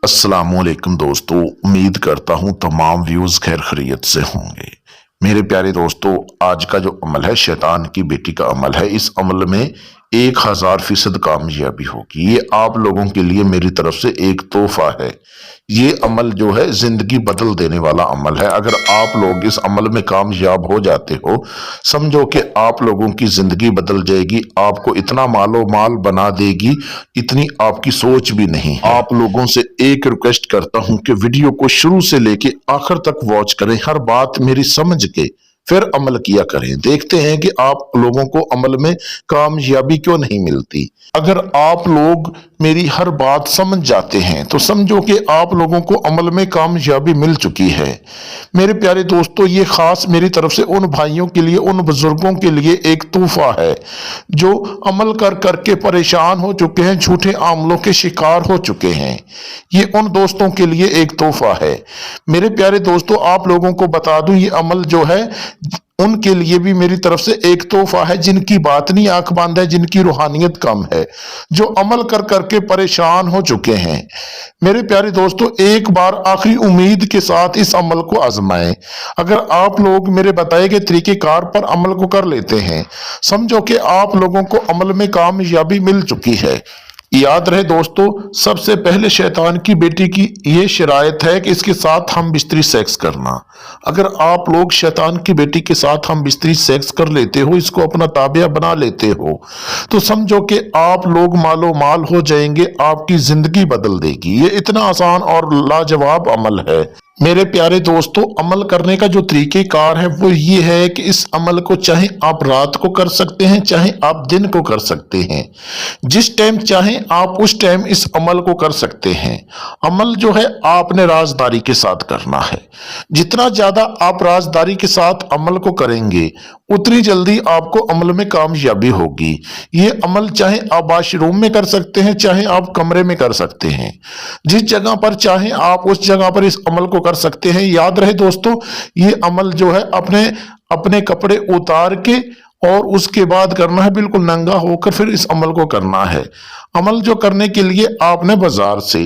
अस्सलामुअलैकुम दोस्तों, उम्मीद करता हूँ तमाम व्यूज़ खैर खैरियत से होंगे। मेरे प्यारे दोस्तों, आज का जो अमल है शैतान की बेटी का अमल है। इस अमल में 1000% कामयाबी होगी। ये आप लोगों के लिए मेरी तरफ से एक तोहफा है। ये अमल जो है जिंदगी बदल देने वाला अमल है। अगर आप लोग इस अमल में कामयाब हो जाते हो, समझो कि आप लोगों की जिंदगी बदल जाएगी। आपको इतना मालो माल बना देगी, इतनी आपकी सोच भी नहीं है। आप लोगों से एक रिक्वेस्ट करता हूं कि वीडियो को शुरू से लेके आखिर तक वॉच करें, हर बात मेरी समझ के फिर अमल किया करें। देखते हैं कि आप लोगों को अमल में कामयाबी क्यों नहीं मिलती। अगर आप लोग मेरी हर बात समझ जाते हैं तो समझो कि आप लोगों को अमल में कामयाबी मिल चुकी है। मेरे प्यारे दोस्तों, ये खास मेरी तरफ से उन भाइयों के लिए, उन बुजुर्गों के लिए एक तोहफा है जो अमल कर करके परेशान हो चुके हैं, झूठे आमलों के शिकार हो चुके हैं। ये उन दोस्तों के लिए एक तोहफा है। मेरे प्यारे दोस्तों, आप लोगों को बता दूं, ये अमल जो है उनके लिए भी मेरी तरफ से एक तोहफा है जिनकी बातनी आंख बंद है, जिनकी रूहानियत कम है, जो अमल कर करके परेशान हो चुके हैं। मेरे प्यारे दोस्तों, एक बार आखिरी उम्मीद के साथ इस अमल को आजमाएं। अगर आप लोग मेरे बताए गए तरीकेकार पर अमल को कर लेते हैं, समझो कि आप लोगों को अमल में कामयाबी मिल चुकी है। याद रहे दोस्तों, सबसे पहले शैतान की बेटी की ये शरायत है कि इसके साथ हम बिस्तरी सेक्स करना। अगर आप लोग शैतान की बेटी के साथ हम बिस्तरी सेक्स कर लेते हो, इसको अपना ताबिया बना लेते हो, तो समझो कि आप लोग मालो माल हो जाएंगे, आपकी जिंदगी बदल देगी। ये इतना आसान और लाजवाब अमल है। मेरे प्यारे दोस्तों, अमल करने का जो तरीकेकार है वो ये है कि इस अमल को चाहे आप रात को कर सकते हैं, चाहे आप दिन को कर सकते हैं। जिस टाइम चाहे आप उस टाइम इस अमल को कर सकते हैं। अमल जो है आपने राजदारी के साथ करना है। जितना ज्यादा आप राजदारी के साथ अमल को करेंगे, उतनी जल्दी आपको अमल में कामयाबी होगी। ये अमल चाहे आप वॉशरूम में कर सकते हैं, चाहे आप कमरे में कर सकते हैं। जिस जगह पर चाहे आप उस जगह पर इस अमल को कर सकते हैं। याद रहे दोस्तों, ये अमल जो है अपने कपड़े उतार के और उसके बाद करना है, बिल्कुल नंगा होकर फिर इस अमल को करना है। अमल जो करने के लिए आपने बाजार से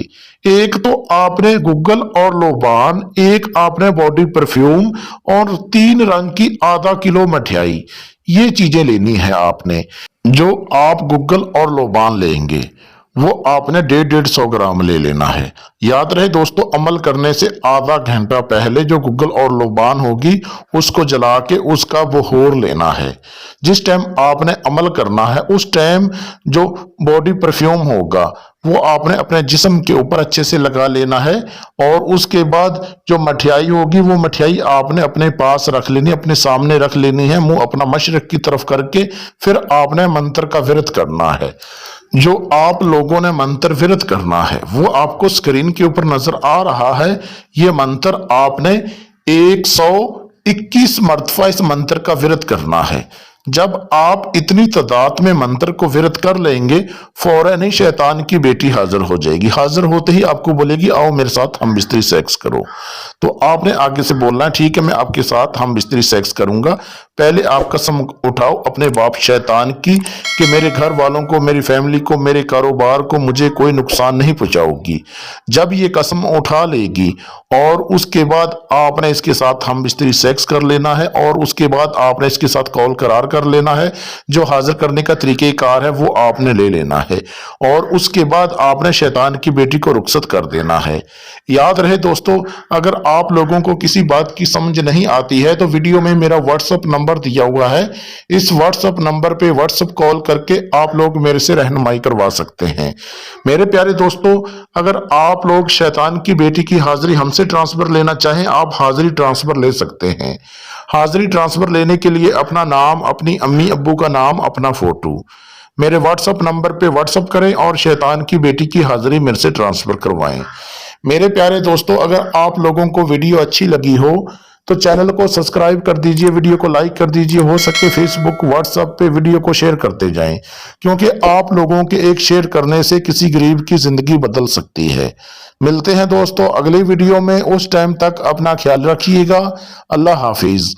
एक तो आपने गुग्गल और लोबान, एक आपने बॉडी परफ्यूम और 3 रंग की आधा किलो मठियाई, ये चीजें लेनी है आपने। जो आप गुग्गल और लोबान लेंगे वो आपने 150 ग्राम ले लेना है। याद रहे दोस्तों, अमल करने से आधा घंटा पहले जो गुग्गल और लोबान होगी उसको जला के उसका बहोर लेना है। जिस टाइम आपने अमल करना है उस टाइम जो बॉडी परफ्यूम होगा वो आपने अपने जिस्म के ऊपर अच्छे से लगा लेना है। और उसके बाद जो मठियाई होगी वो मठियाई आपने अपने पास रख लेनी, अपने सामने रख लेनी है, मुंह अपना मशरक की तरफ करके फिर आपने मंत्र का विरत करना है। जो आप लोगों ने मंत्र विरत करना है वो आपको स्क्रीन के ऊपर नजर आ रहा है। ये मंत्र आपने 121 मरतबा इस मंत्र का विरत करना है। जब आप इतनी तादाद में मंत्र को विरत कर लेंगे, फौरन ही शैतान की बेटी हाजिर हो जाएगी। हाजिर होते ही आपको बोलेगी, आओ मेरे साथ हम बिस्तरी सेक्स करो। तो आपने आगे से बोलना है, ठीक है मैं आपके साथ हम बिस्तरी सेक्स करूंगा। पहले आप कसम उठाओ अपने बाप शैतान की कि मेरे घर वालों को, मेरी फैमिली को, मेरे कारोबार को मुझे कोई नुकसान नहीं पहुंचाओगी। जब ये कसम उठा लेगी और उसके बाद आपने इसके साथ हम बिस्तरी सेक्स कर लेना है और उसके बाद आपने इसके साथ कौल करार कर लेना है। जो हाजिर करने का तरीकेकार है वो आपने ले लेना है और उसके बाद आपने शैतान की बेटी को रुखसत कर देना है। याद रहे दोस्तों, अगर आप लोगों को किसी बात की समझ नहीं आती है तो वीडियो में मेरा व्हाट्सएप नंबर दिया हुआ है। इस व्हाट्सएप नंबर पे व्हाट्सएप कॉल करके आप लोग मेरे से रहनुमाई करवा सकते हैं। मेरे प्यारे दोस्तों, अगर आप लोग शैतान की बेटी की हाजिरी हमसे ट्रांसफर लेना चाहें, आप हाजिरी ट्रांसफर ले सकते हैं। हाजिरी ट्रांसफर लेने के लिए अपना नाम, अपनी अम्मी अब्बू का नाम, अपना फोटो मेरे व्हाट्सएप नंबर पे व्हाट्सएप करें और शैतान की बेटी की हाजिरी मेरे से ट्रांसफर करवाएं। मेरे प्यारे दोस्तों, अगर आप लोगों को वीडियो अच्छी लगी हो तो चैनल को सब्सक्राइब कर दीजिए, वीडियो को लाइक कर दीजिए। हो सके फेसबुक, व्हाट्सएप पे वीडियो को शेयर करते जाएं, क्योंकि आप लोगों के एक शेयर करने से किसी गरीब की जिंदगी बदल सकती है। मिलते हैं दोस्तों अगली वीडियो में, उस टाइम तक अपना ख्याल रखिएगा। अल्लाह हाफिज।